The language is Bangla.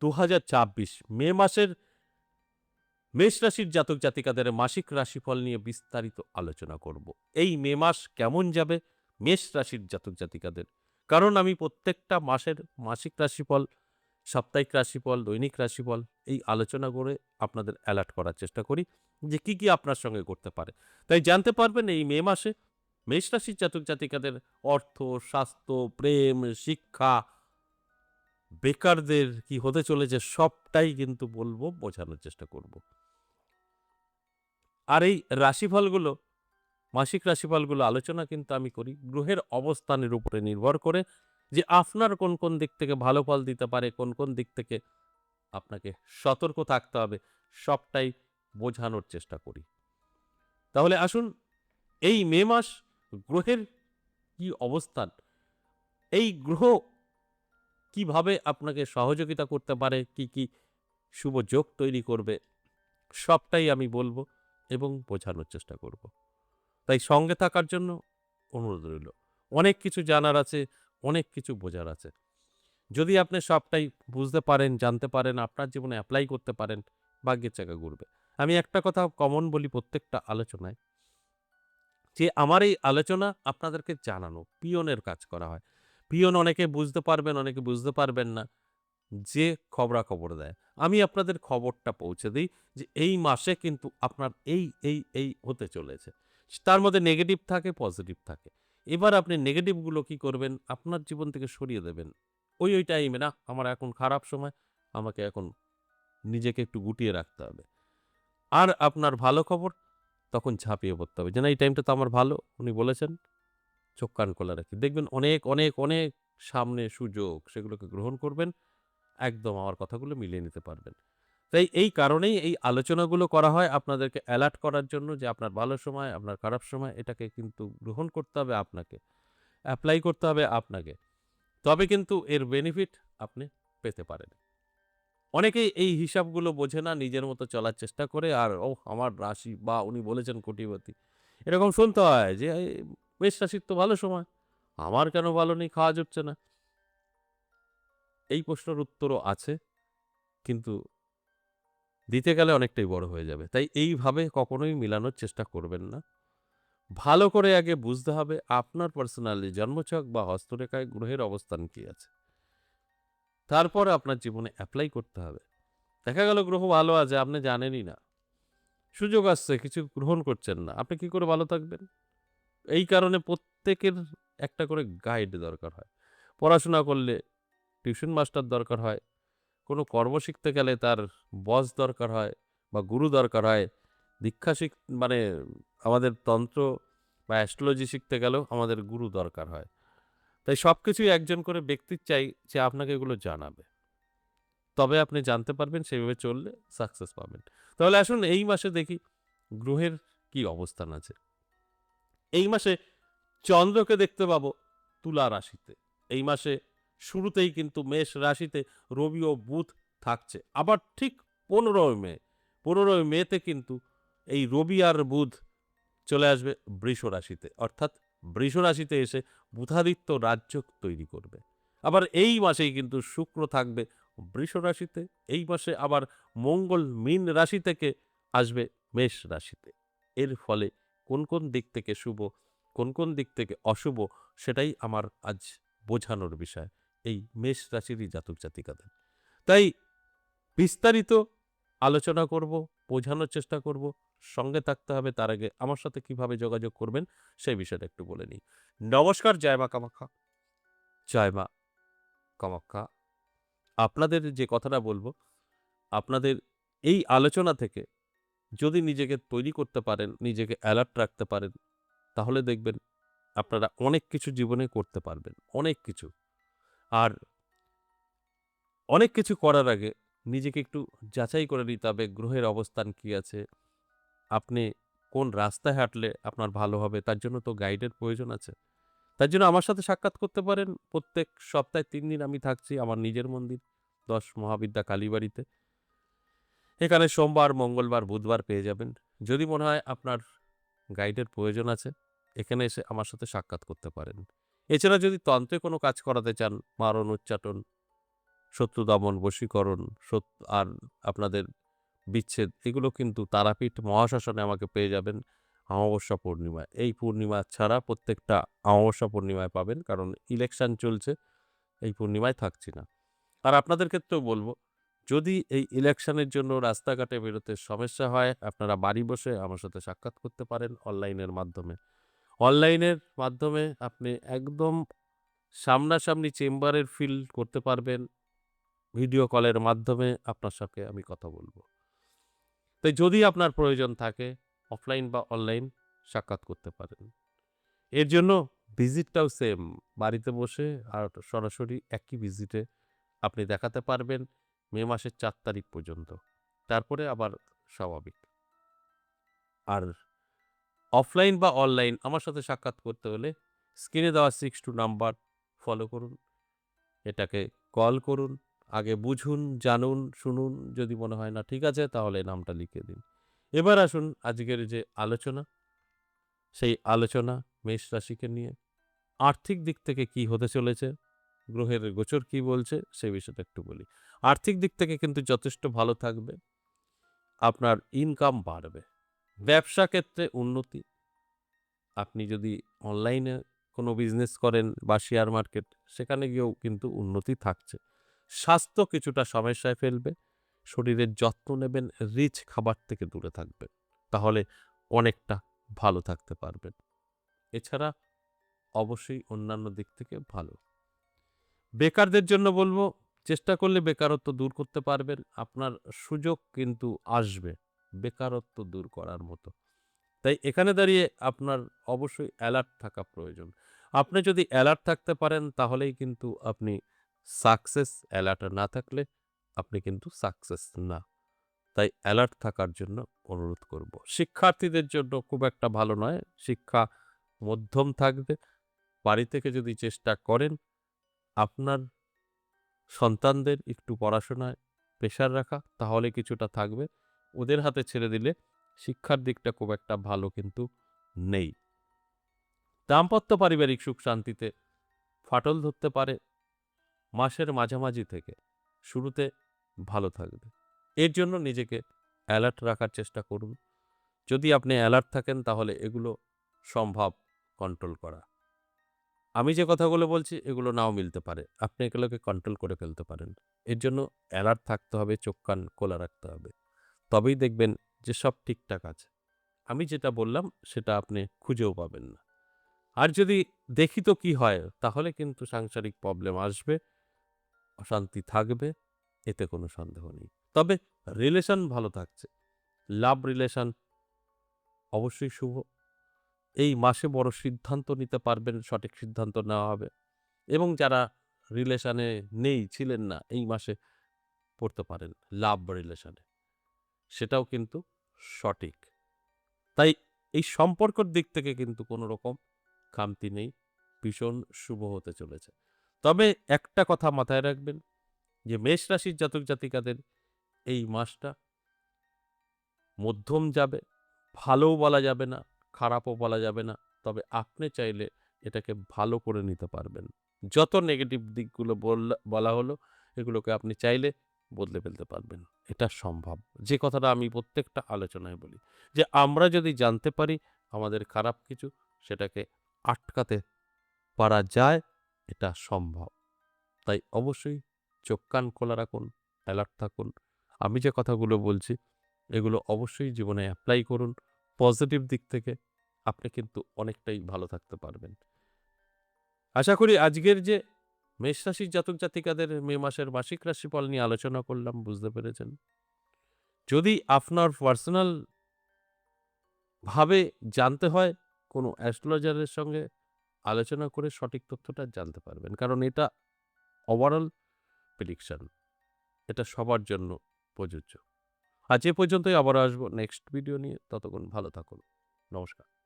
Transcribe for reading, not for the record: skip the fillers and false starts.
2024 মে মাসের মেষ রাশির জাতক জাতিকাদের মাসিক রাশিফল নিয়ে বিস্তারিত আলোচনা করব। এই মে মাস কেমন যাবে মেষ রাশির জাতক জাতিকাদের? কারণ আমি প্রত্যেকটা মাসের মাসিক রাশিফল, সাপ্তাহিক রাশিফল, দৈনিক রাশিফল এই আলোচনা করে আপনাদের অ্যালার্ট করার চেষ্টা করি যে কি, কি আপনার সঙ্গে ঘটতে পারে। তাই জানতে পারবেন এই মে মাসে মেষ রাশির জাতক জাতিকাদের অর্থ, স্বাস্থ্য, প্রেম, শিক্ষা, বেকারদের কি হতে চলেছে সবটাই কিন্তু বলবো, বোঝানোর চেষ্টা করব। আর এই রাশিফলগুলো, মাসিক রাশিফলগুলো আলোচনা কিন্তু আমি করি গ্রহের অবস্থানের উপরে নির্ভর করে যে আপনার কোন, কোন দিক থেকে ভালো ফল দিতে পারে, কোন, কোন দিক থেকে আপনাকে সতর্ক থাকতে হবে, সবটাই বোঝানোর চেষ্টা করি। তাহলে আসুন এই মে মাস গ্রহের কি অবস্থান, এই গ্রহ কিভাবে আপনাকে সহযোগিতা করতে পারে, কি, কি শুভ যোগ তৈরি করবে, সবটাই আমি বলবো এবং বোঝানোর চেষ্টা করব। তাই সঙ্গে থাকার জন্য অনুরোধ রইল। অনেক কিছু জানার আছে, অনেক কিছু বোঝার আছে। যদি আপনি সবটাই বুঝতে পারেন, জানতে পারেন, আপনার জীবনে এপ্লাই করতে পারেন, ভাগ্যের চাকা ঘুরবে। আমি একটা কথা কমন বলি প্রত্যেকটা আলোচনায় যে আমার এই আলোচনা আপনাদেরকে জানানো, পিয়নের কাজ করা হয়। পিয়ন অনেকে বুঝতে পারবেন, অনেকে বুঝতে পারবেন না। যে খবরাখবর দেয়। আমি আপনাদের খবরটা পৌঁছে দেই যে এই মাসে কিন্তু আপনার এই হতে চলেছে। তার মধ্যে নেগেটিভ থাকে, পজিটিভ থাকে। এবার আপনি নেগেটিভ গুলো কি করবেন? আপনার জীবন থেকে সরিয়ে দেবেন। ওই টাইমে না আমার এখন খারাপ সময়, আমাকে এখন নিজেকে একটু গুটিয়ে রাখতে হবে। আর আপনার ভালো খবর তখন ঝাঁপিয়ে পড়তে হবে। যে না এই টাইমটা তো আমার ভালো, উনি বলেছেন, চোখ কান খোলা রাখি। দেখবেন অনেক সামনে সুযোগ সেগুলোকে গ্রহণ করবেন। একদম আমার কথাগুলো মিলিয়ে নিতে পারবেন। তাই এই কারণেই এই আলোচনাগুলো করা হয় আপনাদেরকে অ্যালার্ট করার জন্য যে আপনার ভালো সময়, আপনার খারাপ সময় এটাকে কিন্তু গ্রহণ করতে হবে আপনাকে। এপ্লাই করতে হবে আপনাকে। তবে কিন্তু এর বেনিফিট আপনি পেতে পারেন। অনেকেই এই হিসাবগুলো বোঝে না, নিজের মতো চলার চেষ্টা করে আর আমার রাশি বা উনি বলেছেন কোটিপতি। এরকম শুনতে হয় যে মেষ রাশির তো ভালো সময়। আমার কেন ভালো নেই, খাওয়া জুটছে না? এই প্রশ্নের উত্তরও আছে কিন্তু দিতে গেলে অনেকটাই বড় হয়ে যাবে। তাই এইভাবে কখনোই মিলানোর চেষ্টা করবেন না। ভালো করে আগে বুঝতে হবে আপনার পার্সোনালি জন্মছক বা হস্তরেখায় গ্রহের অবস্থান কি আছে। তারপরে আপনার জীবনে এপ্লাই করতে হবে। দেখা গেল গ্রহ ভালো আছে, আপনি জানেনই না। সুযোগ আসছে, কিছু গ্রহণ করছেন না। আপনি কি করে ভালো থাকবেন? এই কারণে প্রত্যেকের একটা করে গাইড দরকার হয়। পড়াশোনা করলে টিউশন মাস্টার দরকার হয়। কোনো কর্ম শিখতে গেলে তার বস দরকার হয় বা গুরু দরকার হয়। দীক্ষা মানে আমাদের তন্ত্র বা অ্যাস্ট্রোলজি শিখতে গেলেও আমাদের গুরু দরকার হয়। তাই সবকিছুই একজন করে ব্যক্তি চাই যে আপনাকে এগুলো জানাবে। তবে আপনি জানতে পারবেন, সেভাবে চললে সাকসেস পাবেন। তাহলে আসুন এই মাসে দেখি গ্রহের কি অবস্থান আছে। এই মাসে চন্দ্রকে দেখতে পাবো তুলা রাশিতে। এই মাসে শুরুতেই কিন্তু মেষ রাশিতে রবি ও বুধ থাকছে। আবার ঠিক ১৫ই মে, ১৫ই মেতে কিন্তু এই রবি আর বুধ চলে আসবে বৃষ রাশিতে। অর্থাৎ বৃষ রাশিতে এসে বুধাদিত্য রাজযোগ তৈরি করবে। আবার এই মাসেই কিন্তু শুক্র থাকবে বৃষ রাশিতে। এই মাসে আবার মঙ্গল মীন রাশি থেকে আসবে মেষ রাশিতে। এর ফলে কোন, কোন দিক থেকে শুভ, কোন, কোন দিক থেকে অশুভ সেটাই আমার আজ বোঝানোর বিষয় এই মেষ রাশিরই জাতক জাতিকাদের। তাই বিস্তারিত আলোচনা করব, বোঝানোর চেষ্টা করব। সঙ্গে থাকতে হবে। তার আগে আমার সাথে কিভাবে যোগাযোগ করবেন সেই বিষয়টা একটু বলে নিই। নমস্কার, জয় মা কামাখ্যা, জয় মা কামাখ্যা। আপনাদের যে কথাটা বলবো, আপনাদের এই আলোচনা থেকে যদি নিজেকে তৈরি করতে পারেন, নিজেকে অ্যালার্ট রাখতে পারেন, তাহলে দেখবেন আপনারা অনেক কিছু জীবনে করতে পারবেন। অনেক কিছু। আর অনেক কিছু করার আগে নিজেকে একটু যাচাই করে নিতে হবে গ্রহের অবস্থান কি আছে, আপনি কোন রাস্তায় হাঁটলে আপনার ভালো হবে, তার জন্য তো গাইডের প্রয়োজন আছে। তার জন্য আমার সাথে সাক্ষাৎ করতে পারেন। প্রত্যেক সপ্তাহে ৩ দিন আমি থাকছি আমার নিজের মন্দির ১০ মহাবিদ্যা কালীবাড়িতে। এখানে সোমবার, মঙ্গলবার, বুধবার পেয়ে যাবেন। যদি মনে হয় আপনার গাইডের প্রয়োজন আছে, এখানে এসে আমার সাথে সাক্ষাৎ করতে পারেন। এছাড়া যদি তন্ত্রে কোনো কাজ করাতে চান, মারণ, উচ্চাটন, শত্রু দমন, বশীকরণ, আর আপনাদের বিচ্ছেদ, এগুলো কিন্তু তারাপীঠ মহাশ্মশানে আমাকে পেয়ে যাবেন অমাবস্যা পূর্ণিমায়। এই পূর্ণিমা ছাড়া প্রত্যেকটা অমাবস্যা পূর্ণিমায় পাবেন, কারণ ইলেকশন চলছে, এই পূর্ণিমায় থাকছি না। আর আপনাদের ক্ষেত্রেও বলব, যদি এই ইলেকশনের জন্য রাস্তাঘাটে বেরোতে সমস্যা হয়, আপনারা বাড়ি বসে আমার সাথে সাক্ষাৎ করতে পারেন অনলাইনের মাধ্যমে। অনলাইনের মাধ্যমে আপনি একদম সামনাসামনি চেম্বারের ফিল করতে পারবেন। ভিডিও কলের মাধ্যমে আপনার সাথে আমি কথা বলব। তাই যদি আপনার প্রয়োজন থাকে, অফলাইন বা অনলাইন সাক্ষাৎ করতে পারেন। এর জন্য ভিজিটটাও সেম। বাড়িতে বসে আর সরাসরি একই ভিজিটে আপনি দেখাতে পারবেন মে মাসের ৪ তারিখ পর্যন্ত। তারপরে আবার স্বাভাবিক। আর অফলাইন বা অনলাইন আমার সাথে সাক্ষাৎ করতে হলে স্ক্রিনে দেওয়া 62 নাম্বার ফলো করুন। এটাকে কল করুন। আগে বুঝুন, জানুন, শুনুন। যদি মনে হয় না ঠিক আছে, তাহলে নামটা লিখে দিন। এবার আসুন আজকের যে আলোচনা, সেই আলোচনা মেষ রাশিকে নিয়ে। আর্থিক দিক থেকে কি হতে চলেছে, গ্রহের গোচর কি বলছে, সেই বিষয়টা একটু বলি। আর্থিক দিক থেকে কিন্তু যথেষ্ট ভালো থাকবে। আপনার ইনকাম বাড়বে। ব্যবসা ক্ষেত্রে উন্নতি। আপনি যদি অনলাইনে কোনো বিজনেস করেন বা শেয়ার মার্কেট, সেখানে গিয়েও কিন্তু উন্নতি থাকছে। স্বাস্থ্য কিছুটা সমস্যায় ফেলবে। শরীরের যত্ন নেবেন, রিচ খাবার থেকে দূরে থাকবেন। তাহলে অনেকটা ভালো থাকতে পারবেন। এছাড়া অবশ্যই অন্যান্য দিক থেকে ভালো। বেকারদের জন্য বলবো, চেষ্টা করলে বেকারত্ব দূর করতে পারবেন। আপনার সুযোগ কিন্তু আসবে বেকারত্ব দূর করার মতো। তাই এখানে দাঁড়িয়ে আপনার অবশ্যই অ্যালার্ট থাকা প্রয়োজন। আপনি যদি অ্যালার্ট থাকতে পারেন, তাহলেই কিন্তু আপনি সাকসেস। অ্যালার্ট না থাকলে আপনি কিন্তু সাকসেস না। তাই অ্যালার্ট থাকার জন্য অনুরোধ করব। শিক্ষার্থীদের জন্য খুব একটা ভালো নয়। শিক্ষা মধ্যম থাকবে। বাড়ি থেকে যদি চেষ্টা করেন আপনার সন্তানদের একটু পড়াশোনায় প্রেশার রাখা, তাহলে কিছুটা থাকবে। ওদের হাতে ছেড়ে দিলে শিক্ষার দিকটা খুব একটা ভালো কিন্তু নেই। দাম্পত্য পারিবারিক সুখ শান্তিতে ফাটল ধরতে পারে মাসের মাঝামাঝি থেকে। শুরুতে ভালো থাকবে। এর জন্য নিজেকে অ্যালার্ট রাখার চেষ্টা করুন। যদি আপনি অ্যালার্ট থাকেন, তাহলে এগুলো সম্ভব কন্ট্রোল করা। আমি যে কথাগুলো বলছি এগুলো নাও মিলতে পারে। আপনি এগুলোকে কন্ট্রোল করে ফেলতে পারেন। এর জন্য অ্যালার্ট থাকতে হবে, চোখ কান খোলা রাখতে হবে। তবেই দেখবেন যে সব ঠিকঠাক আছে। আমি যেটা বললাম সেটা আপনি খুঁজেও পাবেন না। আর যদি দেখি তো কি হয়, তাহলে কিন্তু সাংসারিক প্রবলেম আসবে, অশান্তি থাকবে, এতে কোনো সন্দেহ নেই। তবে রিলেশন ভালো থাকছে। লাভ রিলেশন অবশ্যই শুভ। এই মাসে বড় সিদ্ধান্ত নিতে পারবেন, সঠিক সিদ্ধান্ত নেওয়া হবে। এবং যারা রিলেশনে নেই, ছিলেন না, এই মাসে পড়তে পারেন লাভ রিলেশনে। সেটাও কিন্তু সঠিক। তাই এই সম্পর্কের দিক থেকে কিন্তু কোনো রকম খামতি নেই। ভীষণ শুভ হতে চলেছে। তবে একটা কথা মাথায় রাখবেন যে মেষ রাশির জাতক জাতিকাদের এই মাসটা মধ্যম যাবে। ভালোও বলা যাবে না, খারাপও বলা যাবে না। তবে আপনি চাইলে এটাকে ভালো করে নিতে পারবেন। যত নেগেটিভ দিকগুলো বলা হলো, এগুলোকে আপনি চাইলে বদলে ফেলতে পারবেন। এটা সম্ভব। যে কথাটা আমি প্রত্যেকটা আলোচনায় বলি যে আমরা যদি জানতে পারি আমাদের খারাপ কিছু, সেটাকে আটকাতে পারা যায়, এটা সম্ভব। তাই অবশ্যই চোখ কান খোলা রাখুন, অ্যালার্ট থাকুন। আমি যে কথাগুলো বলছি এগুলো অবশ্যই জীবনে এপ্লাই করুন। পজিটিভ দিক থেকে আপনি কিন্তু অনেকটাই ভালো থাকতে পারবেন। আশা করি আজকের যে মেষ রাশির জাতক জাতিকাদের মে মাসের মাসিক রাশিফল নিয়ে আলোচনা করলাম, বুঝতে পেরেছেন। যদি আপনার পার্সোনাল ভাবে জানতে হয়, কোনো অ্যাস্ট্রোলজারের সঙ্গে আলোচনা করে সঠিক তথ্যটা জানতে পারবেন। কারণ এটা ওভারঅল প্রেডিকশন। এটা সবার জন্য প্রযোজ্য। আজ এ পর্যন্তই, আবারও আসবো নেক্সট ভিডিও নিয়ে। ততক্ষণ ভালো থাকুন। নমস্কার।